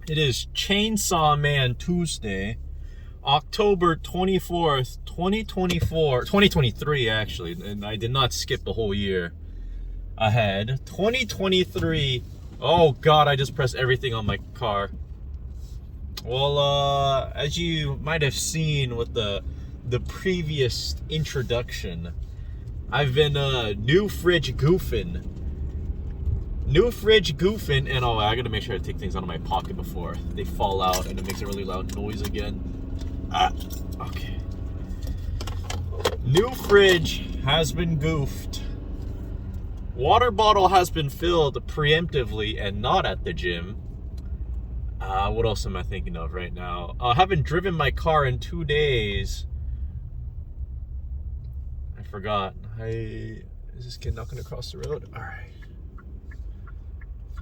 It is Chainsaw Man Tuesday, October 24th, 2023 actually, and I did not skip the whole year ahead. 2023. Oh god, I just pressed everything on my car. Well, as you might have seen with the previous introduction, I've been new fridge goofing, and oh, I gotta make sure I take things out of my pocket before they fall out and it makes a really loud noise again. Okay. New fridge has been goofed. Water bottle has been filled preemptively and not at the gym. What else am I thinking of right now? I haven't driven my car in 2 days. I forgot. Is this kid knocking across the road? All right.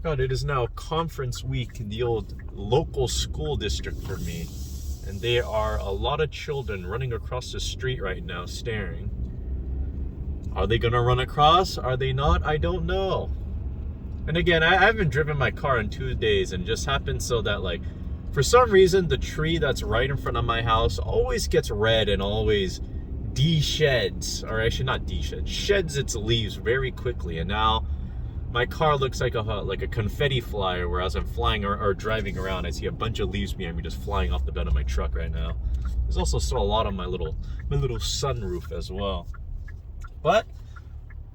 God, it is now conference week in the old local school district for me. And there are a lot of children running across the street right now staring. Are they gonna run across? Are they not? I don't know. And again, I haven't driven my car in 2 days, and just happened so that, like, for some reason, the tree that's right in front of my house always gets red and always de-sheds, or actually not de-sheds, sheds its leaves very quickly. And now my car looks like a confetti flyer, whereas I'm flying or driving around, I see a bunch of leaves behind me just flying off the bed of my truck right now. There's also still a lot on my little sunroof as well. But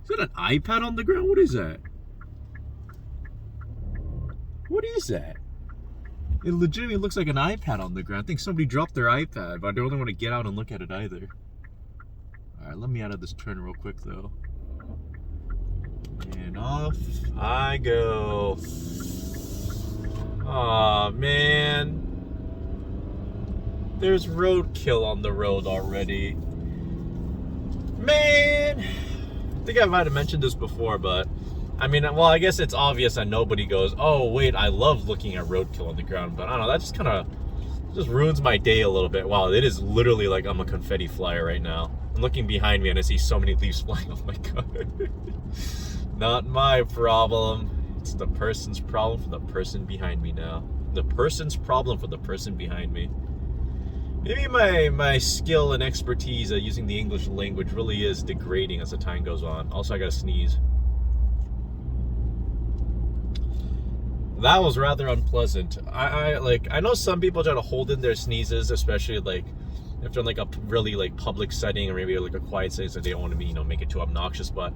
is that an iPad on the ground? What is that? What is that? It legitimately looks like an iPad on the ground. I think somebody dropped their iPad, but I don't really want to get out and look at it either. Alright, let me out of this turn real quick though. And off I go. Aw, man. There's roadkill on the road already. Man! I think I might have mentioned this before, but I mean, well, I guess it's obvious that nobody goes, oh, wait, I love looking at roadkill on the ground. But I don't know, that just kind of just ruins my day a little bit. Wow, it is literally like I'm a confetti flyer right now. I'm looking behind me and I see so many leaves flying off my car. Not my problem. It's the person's problem for the person behind me now. The person's problem for the person behind me. Maybe my skill and expertise at using the English language really is degrading as the time goes on. Also, I gotta sneeze. That was rather unpleasant. I know some people try to hold in their sneezes, especially like if they're in like a really like public setting or maybe like a quiet setting, so they don't want to be, make it too obnoxious. But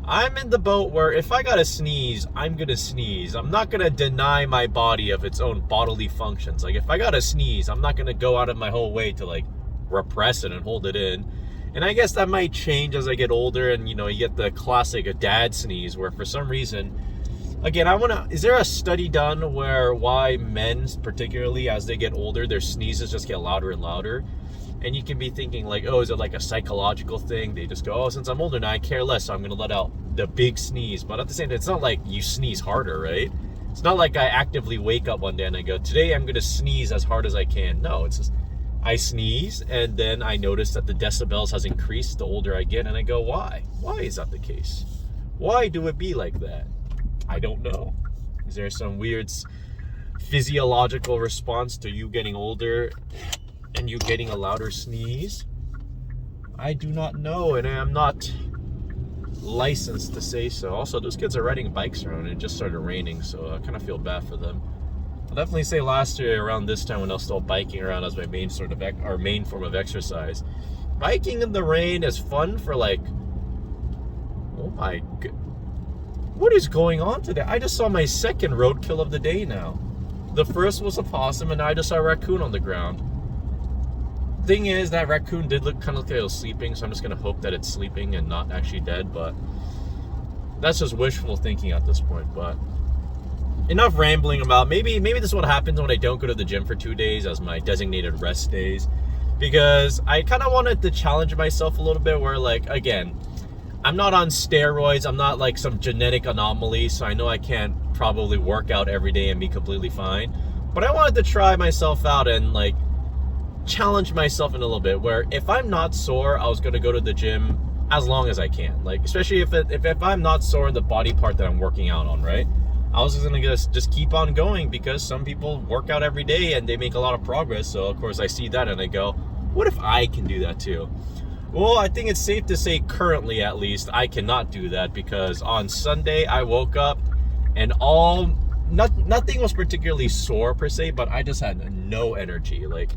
I'm in the boat where if I gotta sneeze, I'm gonna sneeze. I'm not gonna deny my body of its own bodily functions. Like if I gotta sneeze, I'm not gonna go out of my whole way to like repress it and hold it in. And I guess that might change as I get older, and you get the classic dad sneeze where for some reason, again, is there a study done why men, particularly as they get older, their sneezes just get louder and louder? And you can be thinking like, oh, is it like a psychological thing? They just go, oh, since I'm older now, I care less, so I'm going to let out the big sneeze. But at the same time, it's not like you sneeze harder, right? It's not like I actively wake up one day and I go, today I'm going to sneeze as hard as I can. No, it's just I sneeze, and then I notice that the decibels has increased the older I get, and I go, why? Why is that the case? Why do it be like that? I don't know. Is there some weird physiological response to you getting older and you getting a louder sneeze? I do not know, and I'm not licensed to say so. Also, those kids are riding bikes around, and it just started raining, so I kind of feel bad for them. I'll definitely say last year around this time when I was still biking around as my main form of exercise, biking in the rain is fun for like, oh my god. What is going on today? I just saw my second roadkill of the day now. The first was a possum, and now I just saw a raccoon on the ground. Thing is, that raccoon did look like it was sleeping, so I'm just going to hope that it's sleeping and not actually dead, but that's just wishful thinking at this point. But enough rambling about, maybe this is what happens when I don't go to the gym for 2 days as my designated rest days, because I kind of wanted to challenge myself a little bit where, like, again, I'm not on steroids, I'm not like some genetic anomaly, so I know I can't probably work out every day and be completely fine. But I wanted to try myself out and like challenge myself in a little bit where if I'm not sore, I was going to go to the gym as long as I can. Like, especially if I'm not sore in the body part that I'm working out on, right? I was gonna just keep on going because some people work out every day and they make a lot of progress. So of course I see that and I go, what if I can do that too? Well, I think it's safe to say currently at least I cannot do that, because on Sunday I woke up and nothing was particularly sore per se, but I just had no energy. Like,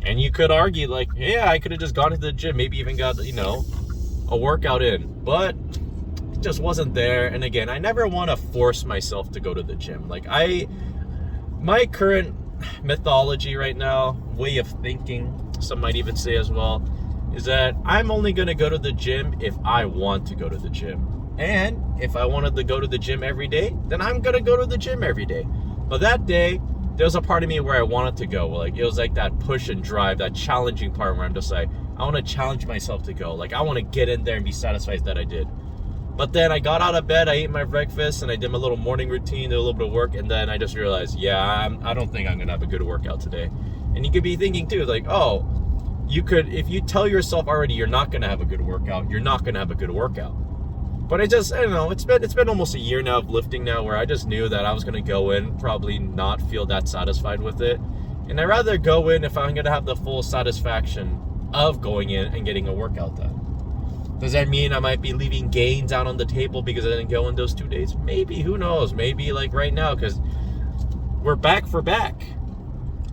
and you could argue like, yeah, I could have just gone to the gym, maybe even got, a workout in, but it just wasn't there. And again, I never want to force myself to go to the gym. Like, my current mythology right now, way of thinking, some might even say as well, is that I'm only going to go to the gym if I want to go to the gym. And if I wanted to go to the gym every day, then I'm going to go to the gym every day. But that day, there was a part of me where I wanted to go. Like, it was like that push and drive, that challenging part where I'm just like, I want to challenge myself to go. Like, I want to get in there and be satisfied that I did. But then I got out of bed, I ate my breakfast, and I did my little morning routine, did a little bit of work, and then I just realized, yeah, I don't think I'm going to have a good workout today. And you could be thinking too, like, oh, if you tell yourself already you're not going to have a good workout, you're not going to have a good workout. But I don't know, it's been almost a year now of lifting now, where I just knew that I was going to go in, probably not feel that satisfied with it. And I'd rather go in if I'm going to have the full satisfaction of going in and getting a workout done. Does that mean I might be leaving gains out on the table because I didn't go in those 2 days? Maybe, who knows? Maybe like right now, because we're back for back.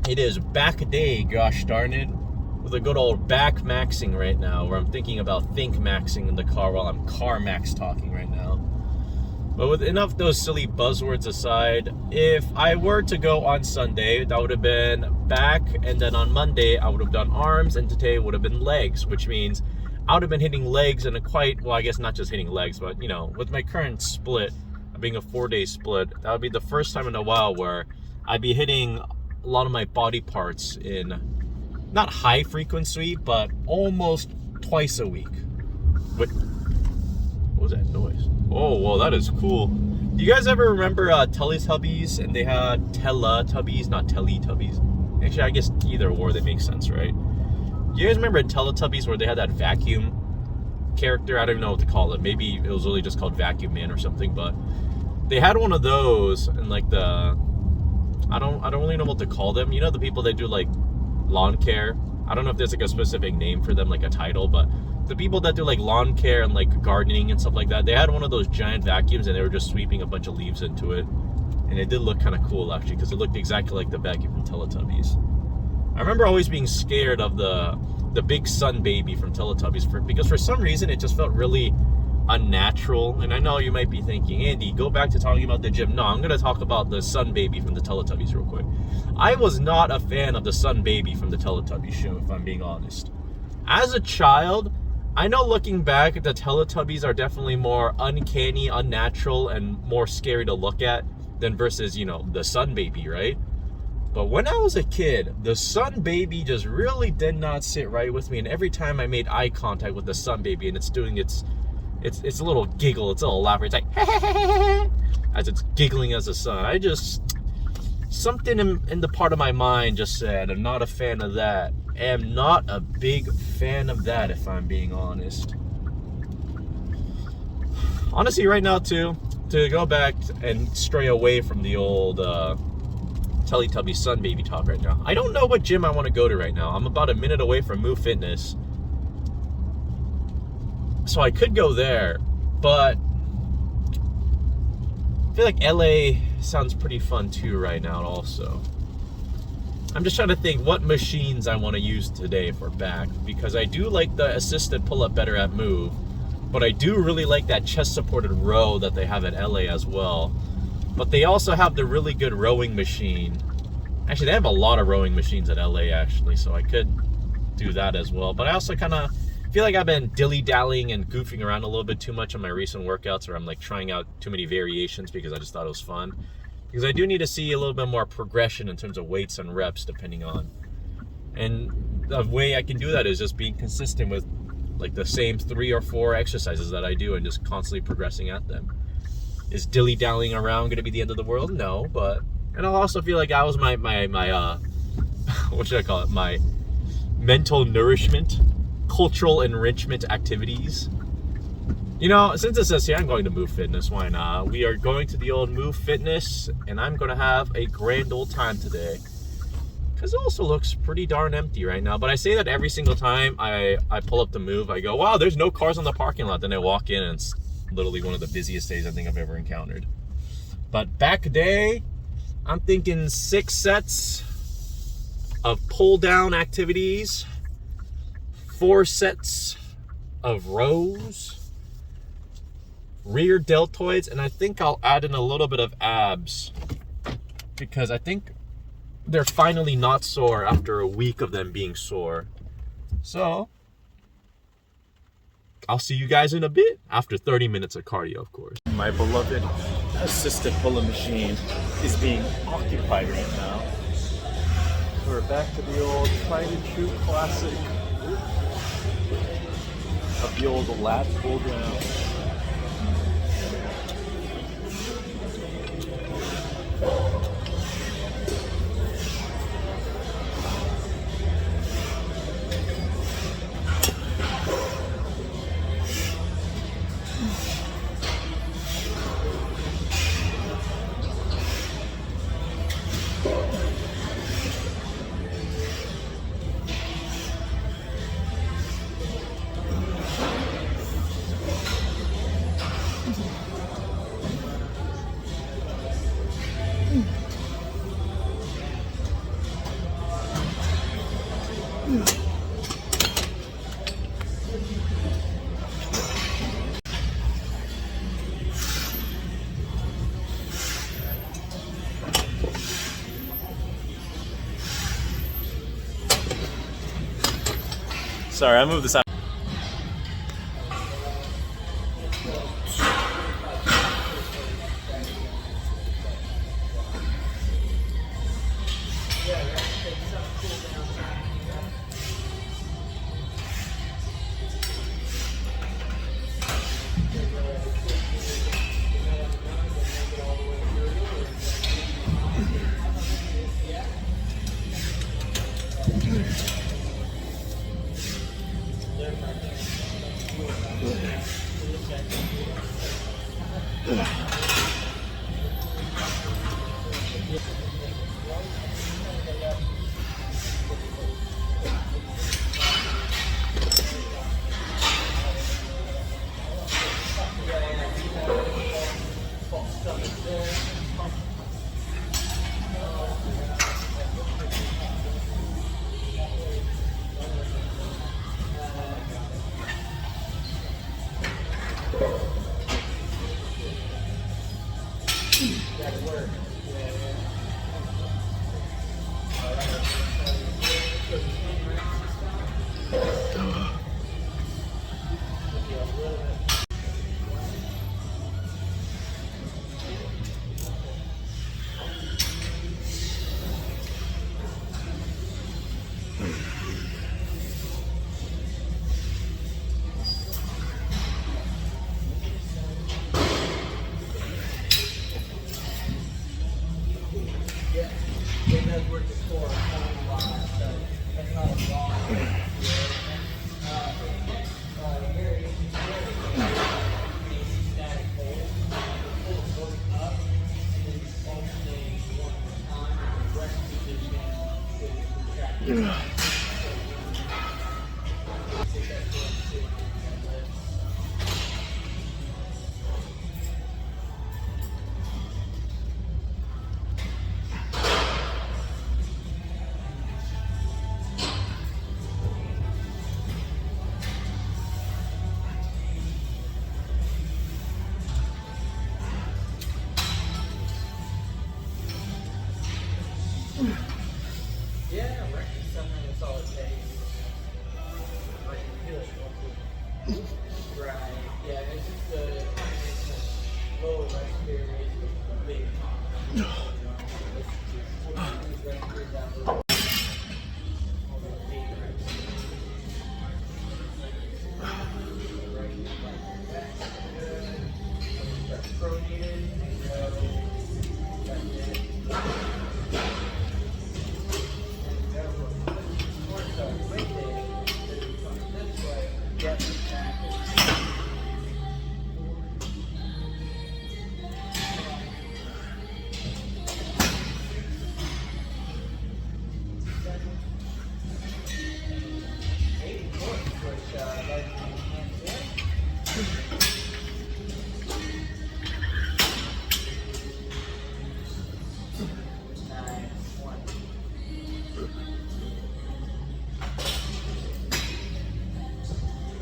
It is back day, gosh darn it. With a good old back maxing right now, where I'm thinking about think maxing in the car while I'm car max talking right now. But with enough those silly buzzwords aside, if I were to go on Sunday, that would have been back, and then on Monday I would have done arms, and today would have been legs, which means I would have been hitting legs in I guess not just hitting legs, but with my current split being a 4-day split, that would be the first time in a while where I'd be hitting a lot of my body parts in not high frequency, but almost twice a week. What was that noise? Oh, well, that is cool. Do you guys ever remember Teletubbies? And they had Teletubbies, not Teletubbies. Actually, I guess either or, they make sense, right? Do you guys remember Teletubbies where they had that vacuum character? I don't even know what to call it. Maybe it was really just called Vacuum Man or something, but they had one of those, and like I don't really know what to call them. The people that do like lawn care. I don't know if there's like a specific name for them, like a title, but the people that do like lawn care and like gardening and stuff like that, they had one of those giant vacuums and they were just sweeping a bunch of leaves into it. And it did look kind of cool actually, because it looked exactly like the vacuum from Teletubbies. I remember always being scared of the big sun baby from Teletubbies because for some reason it just felt really unnatural. And I know you might be thinking, Andy, go back to talking about the gym. No, I'm going to talk about the sun baby from the Teletubbies real quick. I was not a fan of the sun baby from the Teletubbies show, if I'm being honest. As a child, I know looking back, the Teletubbies are definitely more uncanny, unnatural, and more scary to look at than versus, the sun baby, right? But when I was a kid, the sun baby just really did not sit right with me. And every time I made eye contact with the sun baby and it's doing its a little giggle, it's a little laugh, it's like as it's giggling as the sun, something in the part of my mind just said, I'm not a fan of that. Am not a big fan of that, if I'm being honest. Honestly, right now too, to go back and stray away from the old Teletubby sun baby talk right now, I don't know what gym I want to go to right now. I'm about a minute away from Move Fitness, so I could go there, but I feel like LA sounds pretty fun too right now also. I'm just trying to think what machines I want to use today for back, because I do like the assisted pull-up better at Move, but I do really like that chest-supported row that they have at LA as well. But they also have the really good rowing machine. Actually, they have a lot of rowing machines at LA actually, so I could do that as well. But I also kind of feel like I've been dilly-dallying and goofing around a little bit too much on my recent workouts, where I'm like trying out too many variations because I just thought it was fun. Because I do need to see a little bit more progression in terms of weights and reps depending on. And the way I can do that is just being consistent with like the same 3 or 4 exercises that I do and just constantly progressing at them. Is dilly-dallying around going to be the end of the world? No, but... And I also feel like that was my what should I call it? My mental nourishment, cultural enrichment activities. You know, since it says here I'm going to Move Fitness, why not? We are going to the old Move Fitness, and I'm going to have a grand old time today. Because it also looks pretty darn empty right now. But I say that every single time I pull up the Move, I go, wow, there's no cars on the parking lot. Then I walk in, and it's literally one of the busiest days I think I've ever encountered. But back day, I'm thinking 6 sets of pull down activities, 4 sets of rows, rear deltoids, and I think I'll add in a little bit of abs because I think they're finally not sore after a week of them being sore. So I'll see you guys in a bit after 30 minutes of cardio, of course. My beloved assisted pulling machine is being occupied right now. We're back to the old tried and true classic of the old lat pull down. Sorry, I moved this out.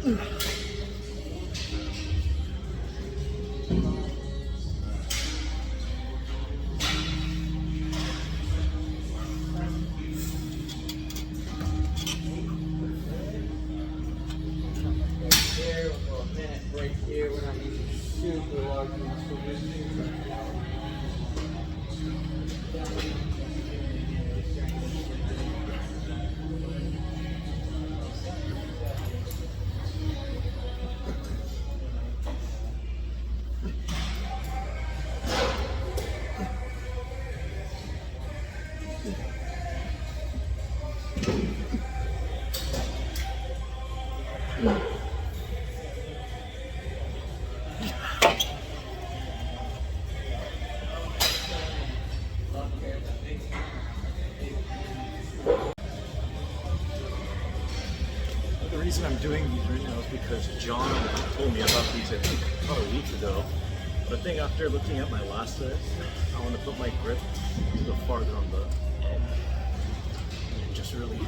The reason I'm doing these right now is because John told me about these, I think, about a week ago. But I think after looking at my last set, I want to put my grip a little farther on the edge. And just really.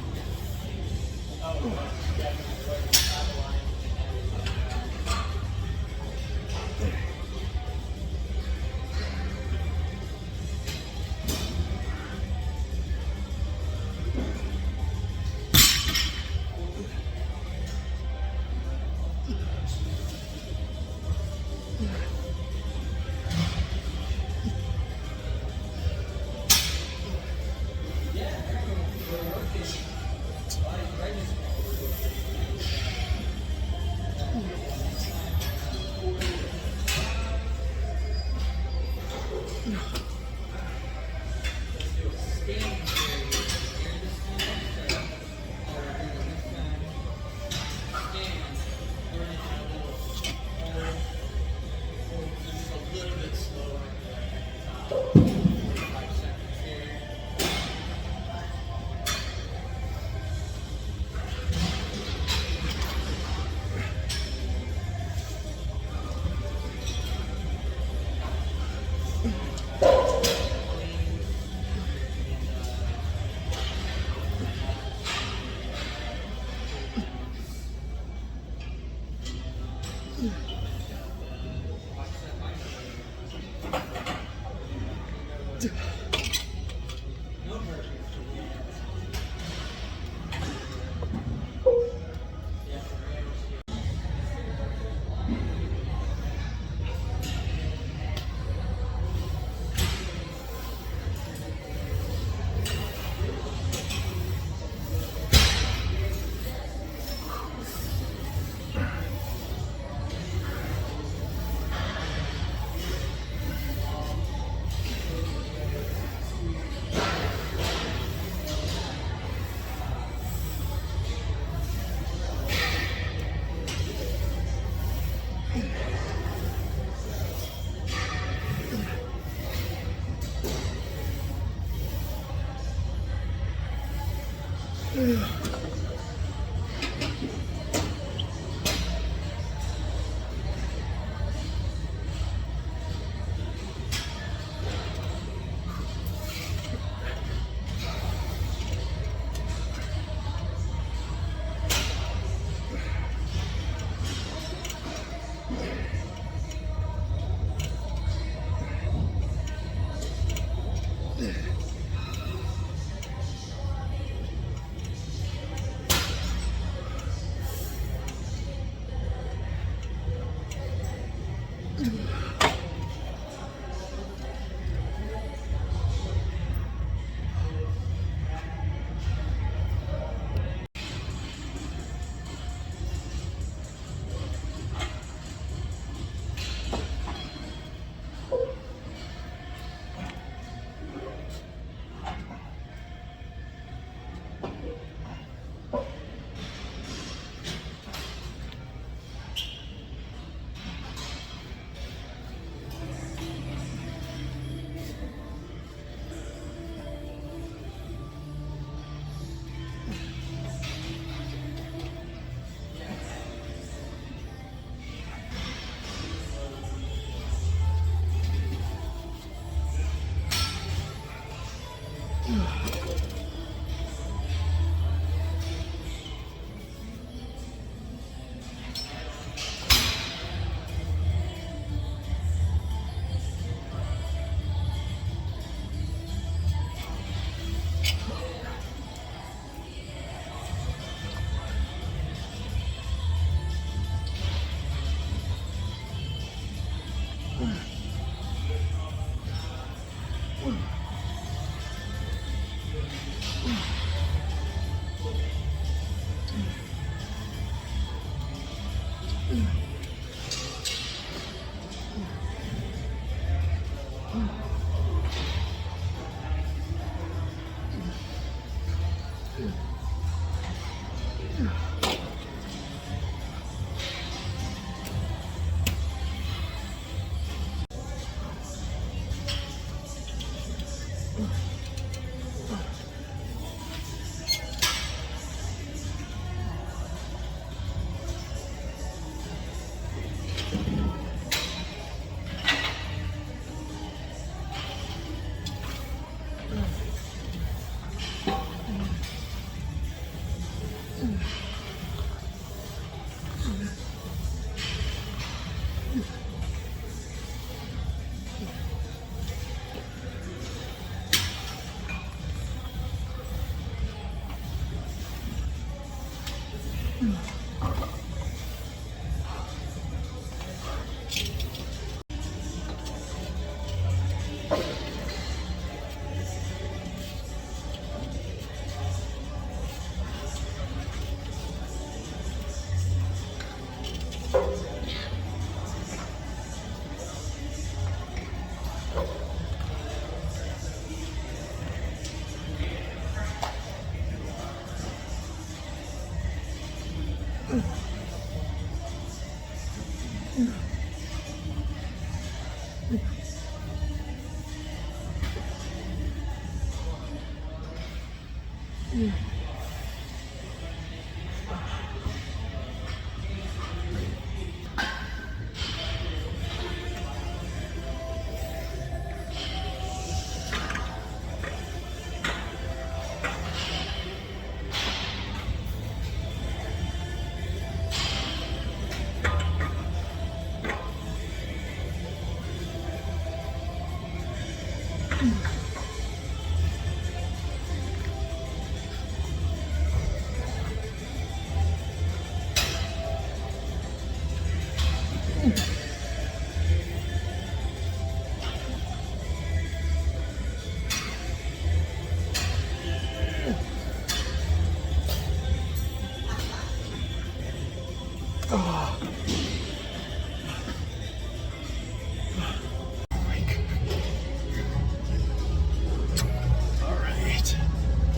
Alright.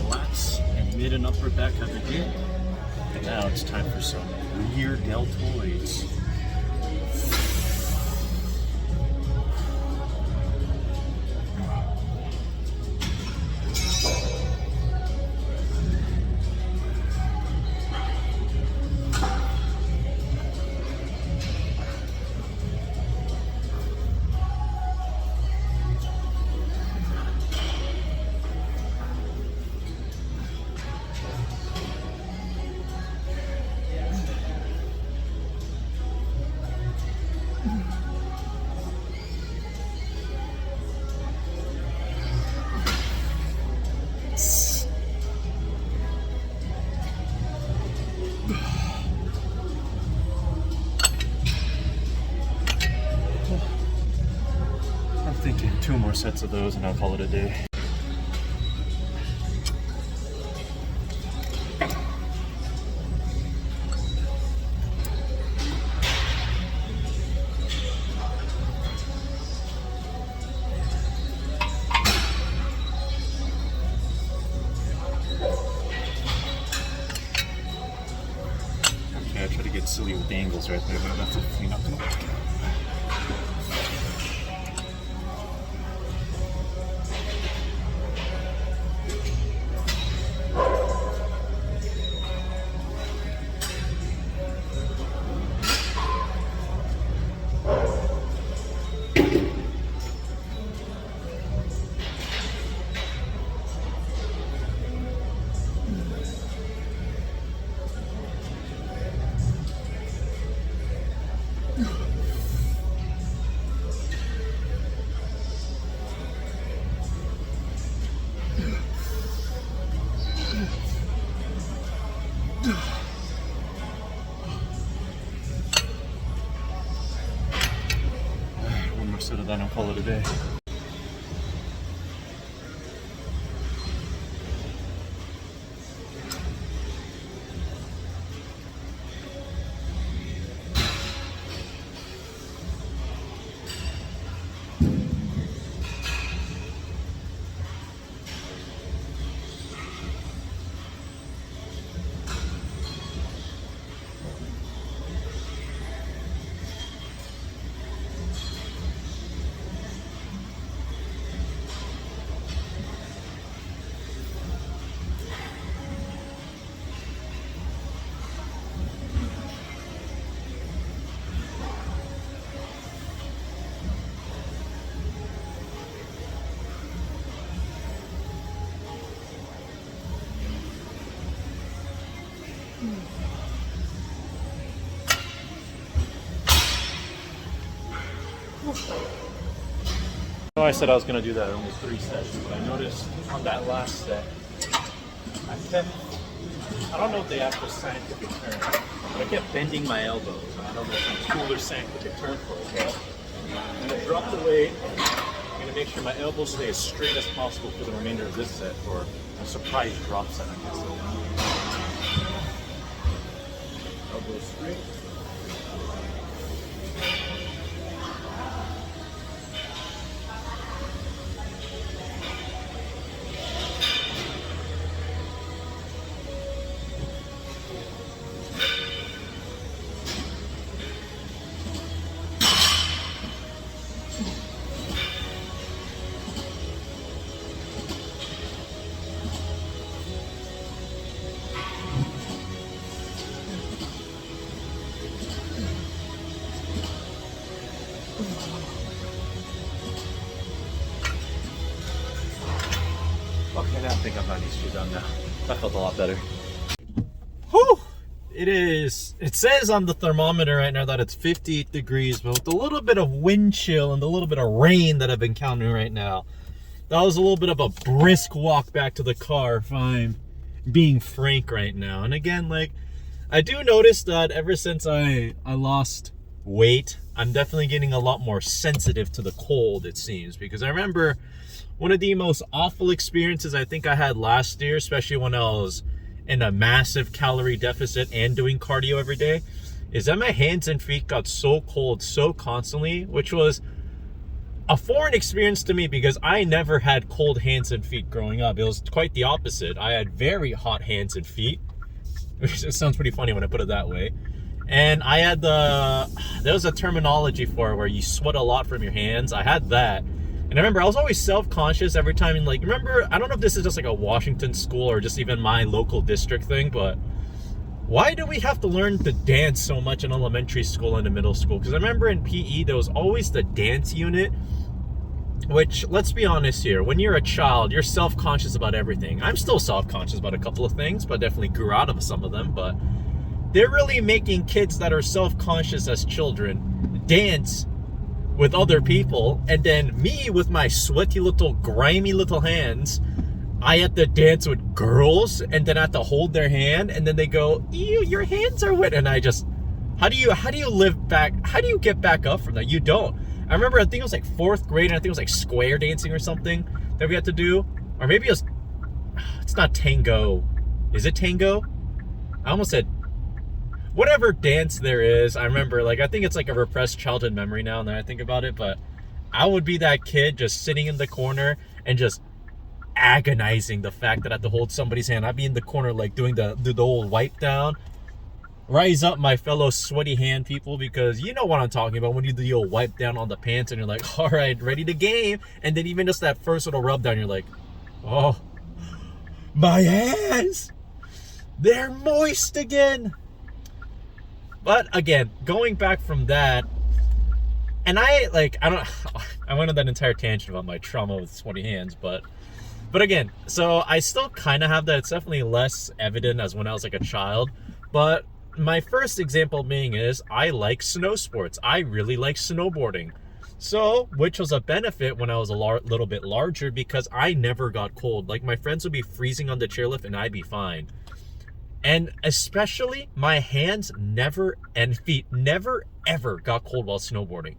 Lats and mid and upper back have been hit. And now it's time for some rear deltoids. I'm thinking 2 more sets of those and I'll call it a day. Okay, I try to get silly with the angles right there, but I'll have to clean up them. One more set of that and I'll call it a day. I know I said I was going to do that in only 3 sets, but I noticed on that last set, I don't know if they have the scientific term, but I kept bending my elbows. I don't know if some cooler scientific term for it, but I'm going to drop the weight. I'm going to make sure my elbows stay as straight as possible for the remainder of this set, or a surprise drop set, I guess. Elbows straight. Okay, now I think I've got these two done now. That felt a lot better. Whew! It says on the thermometer right now that it's 58 degrees, but with a little bit of wind chill and a little bit of rain that I've been encountering right now, that was a little bit of a brisk walk back to the car, if I'm being frank right now. And again, like, I do notice that ever since I lost weight, I'm definitely getting a lot more sensitive to the cold, it seems. Because I remember one of the most awful experiences I think I had last year, especially when I was in a massive calorie deficit and doing cardio every day, is that my hands and feet got so cold so constantly, which was a foreign experience to me because I never had cold hands and feet growing up. It was quite the opposite. I had very hot hands and feet, which sounds pretty funny when I put it that way. And I had there was a terminology for it where you sweat a lot from your hands. I had that. And I remember I was always self-conscious every time, like, remember, I don't know if this is just like a Washington school or just even my local district thing, but why do we have to learn to dance so much in elementary school and in middle school? Because I remember in PE, there was always the dance unit, which, let's be honest here, when you're a child, you're self-conscious about everything. I'm still self-conscious about a couple of things, but definitely grew out of some of them, but they're really making kids that are self-conscious as children dance with other people, and then me with my sweaty little grimy little hands, I had to dance with girls and then I had to hold their hand and then they go, ew, your hands are wet. And I just, how do you live back? How do you get back up from that? You don't. I remember, I think it was like 4th grade and I think it was like square dancing or something that we had to do. Or maybe it's not tango. Is it tango? I almost said whatever dance there is. I remember, like, I think it's like a repressed childhood memory now that I think about it, but I would be that kid just sitting in the corner and just agonizing the fact that I had to hold somebody's hand. I'd be in the corner like doing the old wipe down. Rise up, my fellow sweaty hand people, because you know what I'm talking about when you do the old wipe down on the pants and you're like, all right, ready to game. And then even just that first little rub down, you're like, oh, my hands, they're moist again. But again, going back from that, and I went on that entire tangent about my trauma with sweaty hands, but again, so I still kind of have that. It's definitely less evident as when I was like a child, but my first example being is I like snow sports. I really like snowboarding. So, which was a benefit when I was a little bit larger because I never got cold. Like, my friends would be freezing on the chairlift and I'd be fine. And especially my hands and feet never ever got cold while snowboarding.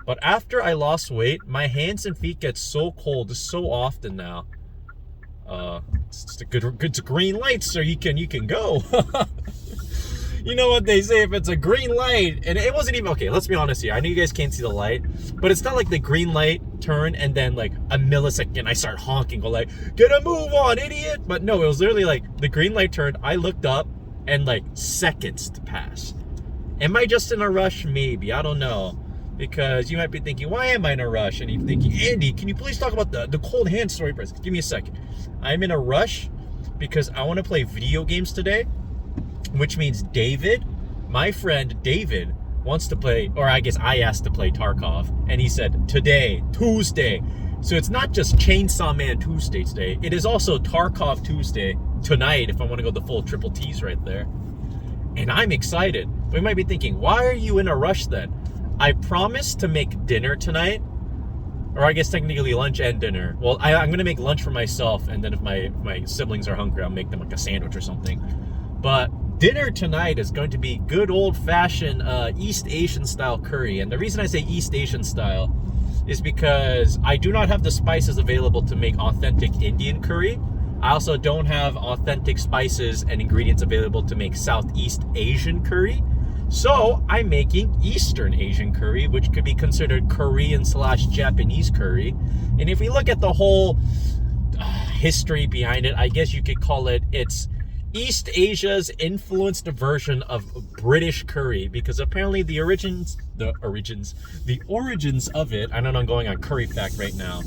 But after I lost weight, my hands and feet get so cold so often now. It's a good green light, so you can go. You know what they say, if it's a green light, and it wasn't even, okay, let's be honest here. I know you guys can't see the light, but it's not like the green light turn and then like a millisecond I start honking, go like, get a move on, idiot. But no, it was literally like the green light turned, I looked up, and like seconds to pass. Am I just in a rush? Maybe, I don't know. Because you might be thinking, why am I in a rush? And you're thinking, Andy, can you please talk about the cold hand story first? Give me a second. I'm in a rush because I want to play video games today, which means David, my friend David, wants to play, or I guess I asked to play Tarkov, and he said today, Tuesday. So it's not just Chainsaw Man Tuesday today, it is also Tarkov Tuesday tonight, if I want to go the full triple T's right there. And I'm excited. We might be thinking, why are you in a rush then? I promised to make dinner tonight, or I guess technically lunch and dinner. Well, I'm going to make lunch for myself, and then if my siblings are hungry, I'll make them like a sandwich or something. But dinner tonight is going to be good old-fashioned East Asian style curry. And the reason I say East Asian style is because I do not have the spices available to make authentic Indian curry. I also don't have authentic spices and ingredients available to make Southeast Asian curry. So I'm making Eastern Asian curry, which could be considered Korean/Japanese curry. And if we look at the whole history behind it, I guess you could call it's East Asia's influenced version of British curry, because apparently the origins of it, I don't know, I'm going on curry fact right now,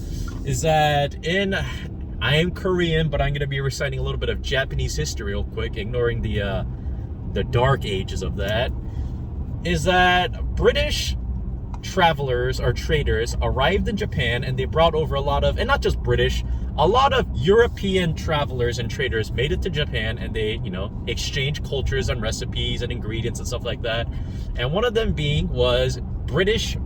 is that I am Korean, but I'm going to be reciting a little bit of Japanese history real quick, ignoring the dark ages of that, is that British travelers or traders arrived in Japan, and they brought over a lot of, and not just British, a lot of European travelers and traders made it to Japan, and they, exchanged cultures and recipes and ingredients and stuff like that. And one of them was British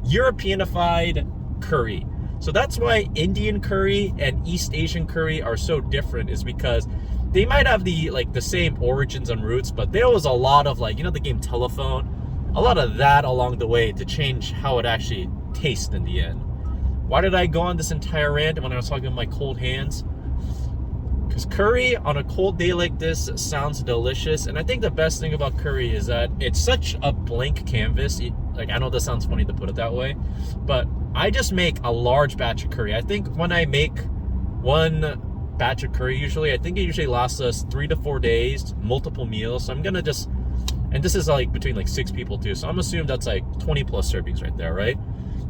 Europeanified curry. So that's why Indian curry and East Asian curry are so different, is because they might have the same origins and roots, but there was a lot of the game Telephone, a lot of that along the way to change how it actually tastes in the end. Why did I go on this entire rant when I was talking about my cold hands? Because curry on a cold day like this sounds delicious, and I think the best thing about curry is that it's such a blank canvas. I know this sounds funny to put it that way, but I just make a large batch of curry. I think when I make one batch of curry, I think it usually lasts us 3 to 4 days, multiple meals. So I'm gonna and this is between 6 people too, so I'm assuming that's 20 plus servings right there, right?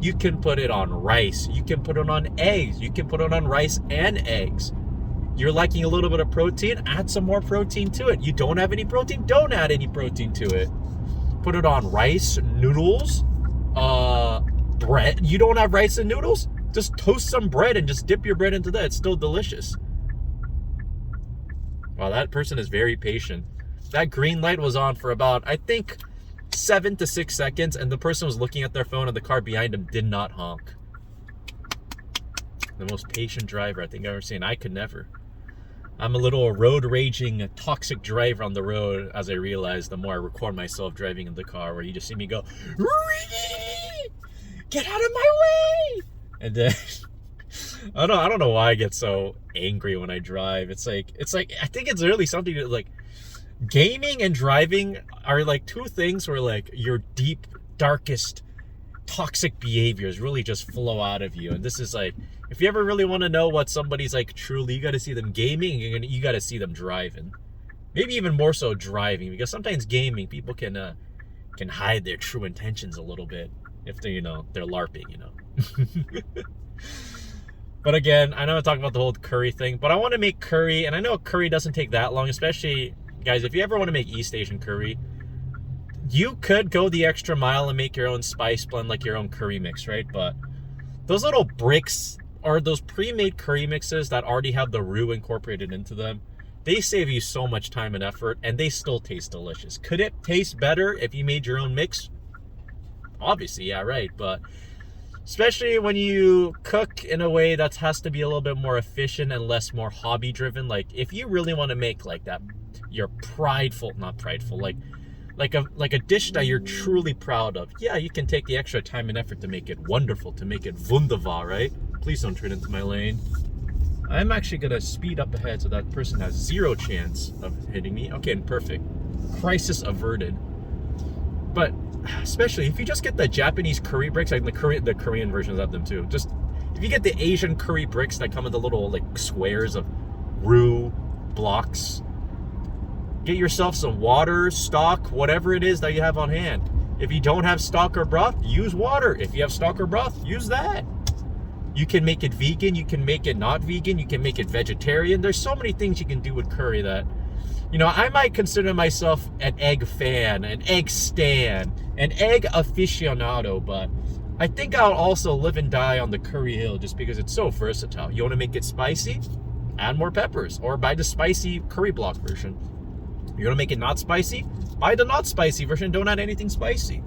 You can put it on rice, you can put it on eggs, you can put it on rice and eggs. You're liking a little bit of protein, add some more protein to it. You don't have any protein, don't add any protein to it. Put it on rice, noodles, bread. You don't have rice and noodles? Just toast some bread and just dip your bread into that. It's still delicious. Wow, that person is very patient. That green light was on for about, I think, 7 to 6 seconds, and the person was looking at their phone, and the car behind them did not honk. The most patient driver I think I've ever seen. I could never. I'm a little road raging, toxic driver on the road, as I realize the more I record myself driving in the car, where you just see me go, get out of my way! And then I don't know why I get so angry when I drive. It's like I think it's really something that gaming and driving are two things where your deep, darkest, toxic behaviors really just flow out of you. And this is if you ever really want to know what somebody's truly, you got to see them gaming, and you got to see them driving. Maybe even more so driving, because sometimes gaming, people can hide their true intentions a little bit if they're they're LARPing. But again, I know I'm talking about the whole curry thing, but I want to make curry, and I know curry doesn't take that long, especially, guys, if you ever want to make East Asian curry, you could go the extra mile and make your own spice blend, your own curry mix, right? But those little bricks, or those pre-made curry mixes that already have the roux incorporated into them, they save you so much time and effort, and they still taste delicious. Could it taste better if you made your own mix? Obviously, yeah, right. But especially when you cook in a way that has to be a little bit more efficient and more hobby driven. If you really want to make that, you're not prideful, like a dish that you're truly proud of, yeah, you can take the extra time and effort to make it wonderful, to make it wunderbar, right? Please don't turn into my lane. I'm actually gonna speed up ahead so that person has 0 chance of hitting me. Okay, and perfect. Crisis averted. But especially if you just get the Japanese curry bricks, the Korean versions of them too. Just if you get the Asian curry bricks that come in the little squares of roux blocks, get yourself some water, stock, whatever it is that you have on hand. If you don't have stock or broth, use water. If you have stock or broth, use that. You can make it vegan, you can make it not vegan, you can make it vegetarian. There's so many things you can do with curry that, I might consider myself an egg fan, an egg stan, an egg aficionado, but I think I'll also live and die on the curry hill just because it's so versatile. You want to make it spicy? Add more peppers, or buy the spicy curry block version. You want to make it not spicy? Buy the not spicy version. Don't add anything spicy.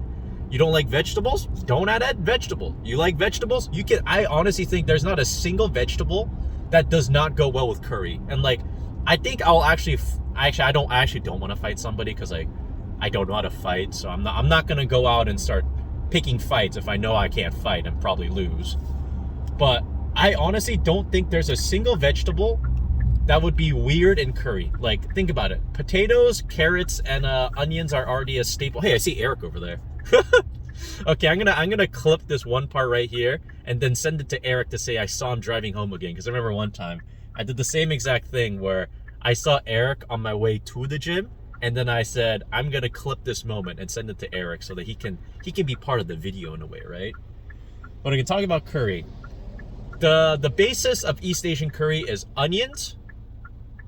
You don't like vegetables? Don't add vegetable. You like vegetables? You can. I honestly think there's not a single vegetable that does not go well with curry. And like, I think I'll actually I don't want to fight somebody because like I don't know how to fight. So I'm not gonna go out and start picking fights if I know I can't fight and probably lose. But I honestly don't think there's a single vegetable that would be weird in curry. Like, think about it. Potatoes, carrots, and onions are already a staple. Hey, I see Eric over there. Okay, I'm gonna clip this one part right here and then send it to Eric to say I saw him driving home again. Because I remember one time I did the same exact thing where I saw Eric on my way to the gym, and then I said I'm gonna clip this moment and send it to Eric so that he can be part of the video in a way, right? But I can talk about curry. The basis of East Asian curry is onions,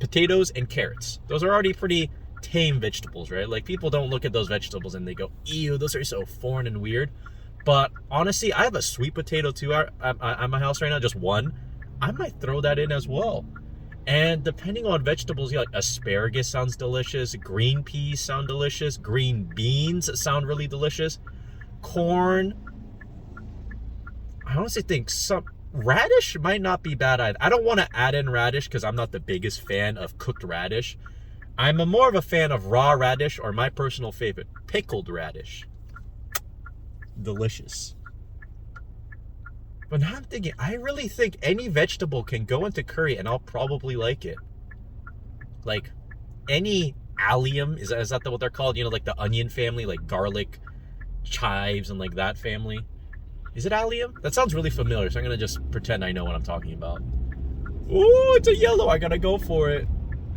potatoes, and carrots. Those are already pretty tame vegetables, right? Like, people don't look at those vegetables and they go, ew, those are so foreign and weird. But honestly, I have a sweet potato too at my house right now, just one. I might throw that in as well. And depending on vegetables, like asparagus sounds delicious, green peas sound delicious, green beans sound really delicious, corn. I honestly think radish might not be bad either. I don't want to add in radish because I'm not the biggest fan of cooked radish. I'm more of a fan of raw radish, or my personal favorite, pickled radish. Delicious. But now I'm thinking, I really think any vegetable can go into curry and I'll probably like it. Like, any allium, is that what they're called? You know, like the onion family, like garlic, chives, and like that family. Is it allium? That sounds really familiar, so I'm going to just pretend I know what I'm talking about. Ooh, it's a yellow. I got to go for it.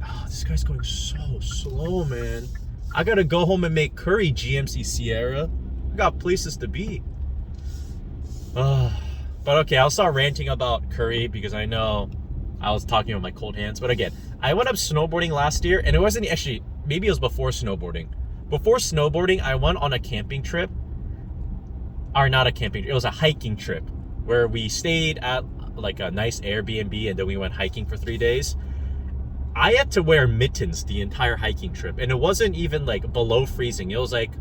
Oh, this guy's going so slow, man. I got to go home and make curry, GMC Sierra. I got places to be. But okay, I'll start ranting about curry because I know I was talking about my cold hands. But again, I went up snowboarding last year, and it wasn't actually, maybe it was before snowboarding. Before snowboarding, I went on a camping trip. Or not a camping, it was a hiking trip where we stayed at like a nice Airbnb and then we went hiking for 3 days. I had to wear mittens the entire hiking trip, and it wasn't even like below freezing. It was like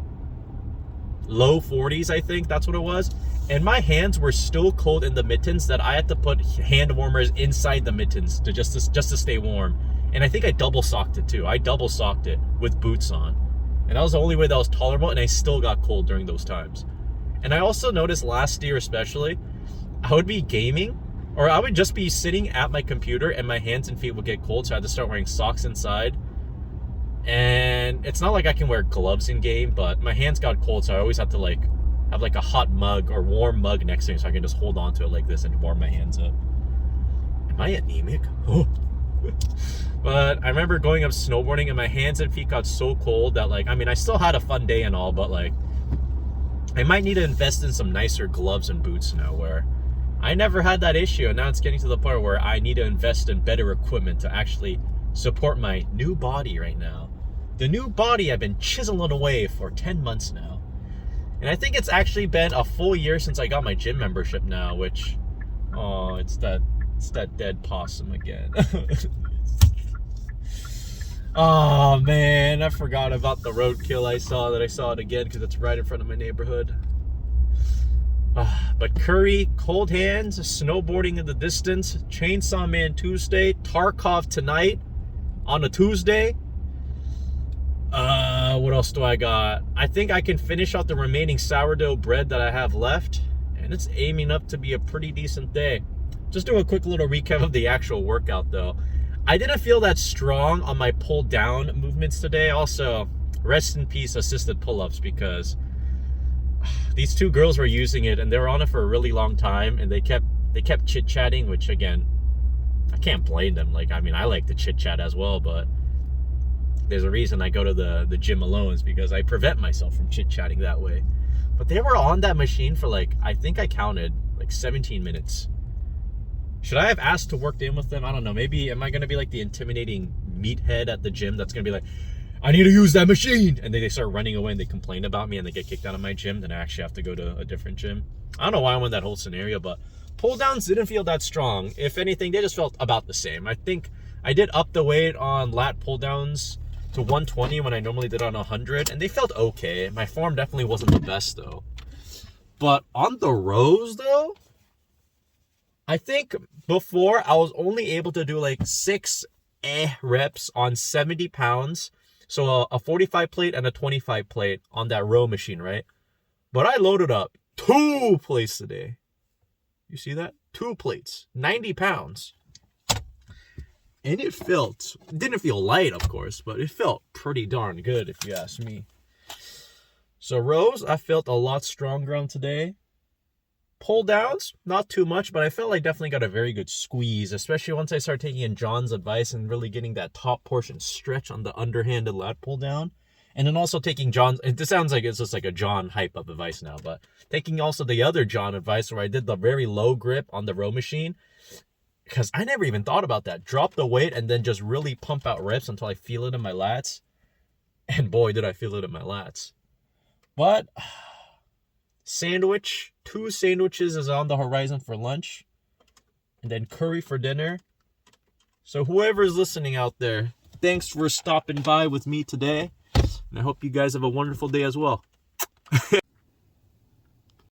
low 40s, I think that's what it was. And my hands were still cold in the mittens that I had to put hand warmers inside the mittens to just to stay warm. And I think I double socked it too. I double socked it with boots on. And that was the only way that was tolerable, and I still got cold during those times. And I also noticed last year especially, I would be gaming, or I would just be sitting at my computer and my hands and feet would get cold, so I had to start wearing socks inside. And it's not like I can wear gloves in game, but my hands got cold, so I always have to like have like a hot mug or warm mug next to me so I can just hold on to it like this and warm my hands up. Am I anemic? Oh. But I remember going up snowboarding and my hands and feet got so cold that, like, I mean, I still had a fun day and all, but like, I might need to invest in some nicer gloves and boots now, where I never had that issue, and now it's getting to the point where I need to invest in better equipment to actually support my new body right now. The new body I've been chiseling away for 10 months now. And I think it's actually been a full year since I got my gym membership now, which, oh, it's that dead possum again. Oh man, I forgot about the roadkill I saw it again because it's right in front of my neighborhood. But curry, cold hands, snowboarding in the distance, Chainsaw Man Tuesday, Tarkov tonight on a Tuesday. What else do I got? I think I can finish out the remaining sourdough bread that I have left, and it's aiming up to be a pretty decent day. Just do a quick little recap of the actual workout though. I didn't feel that strong on my pull down movements today. Also, rest in peace assisted pull-ups, because these two girls were using it and they were on it for a really long time, and they kept chit-chatting, which again, I can't blame them. Like, I mean, I like to chit-chat as well, but there's a reason I go to the gym alone, is because I prevent myself from chit-chatting that way. But they were on that machine for like, I think I counted like 17 minutes. Should I have asked to work in with them? I don't know. Maybe, am I going to be like the intimidating meathead at the gym that's going to be like, I need to use that machine? And then they start running away and they complain about me and they get kicked out of my gym. Then I actually have to go to a different gym. I don't know why I went that whole scenario, but pull downs didn't feel that strong. If anything, they just felt about the same. I think I did up the weight on lat pull downs to 120 when I normally did on 100, and they felt okay. My form definitely wasn't the best though. But on the rows though, I think before I was only able to do like 6 reps on 70 pounds. So a 45 plate and a 25 plate on that row machine, right? But I loaded up 2 plates today. You see that? 2 plates, 90 pounds. And it didn't feel light, of course, but it felt pretty darn good if you ask me. So rows, I felt a lot stronger on today. Pull downs, not too much, but I felt like definitely got a very good squeeze, especially once I started taking in John's advice and really getting that top portion stretch on the underhanded lat pull down. And then also taking John's, it sounds like it's just like a John hype up advice now, but taking also the other John advice where I did the very low grip on the row machine, because I never even thought about that. Drop the weight and then just really pump out reps until I feel it in my lats. And boy, did I feel it in my lats. But sandwich, 2 sandwiches is on the horizon for lunch, and then curry for dinner. So whoever's listening out there, thanks for stopping by with me today, and I hope you guys have a wonderful day as well.